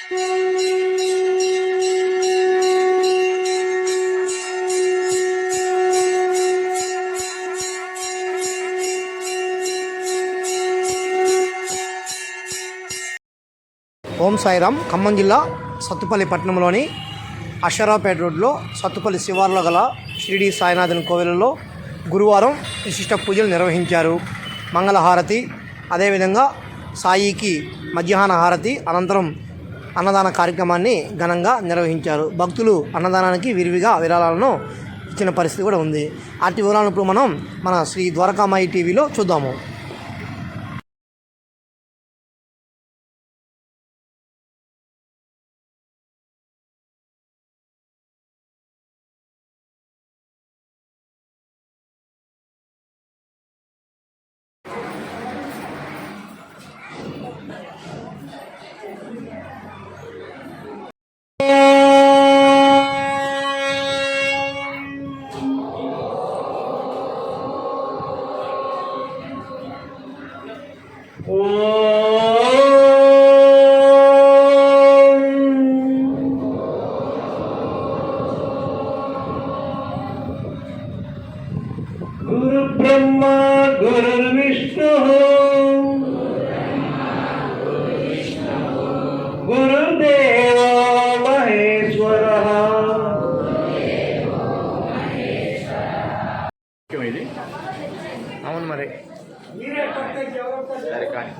ఓం సాయిరామ్. ఖమ్మం జిల్లా సత్తుపల్లి పట్టణంలోని అషరాపేట రోడ్లో సత్తుపల్లి శివార్లో గల షిరిడి సాయినాథన్ కోవెలలో గురువారం విశిష్ట పూజలు నిర్వహించారు. మంగళహారతి, అదేవిధంగా సాయికి మధ్యాహ్న హారతి అనంతరం అన్నదాన కార్యక్రమాన్ని ఘనంగా నిర్వహించారు. భక్తులు అన్నదానానికి విరివిగా విరాళాలను ఇచ్చిన పరిస్థితి కూడా ఉంది. అట్టి వివరాలను ఇప్పుడు మనం మన శ్రీ ద్వారకామాయి టీవీలో చూద్దాము. गुरु ब्रह्मा गुरुर्विष्णु गुरुदेव महेश्वर. ఇది అవును మరి సరే కానీ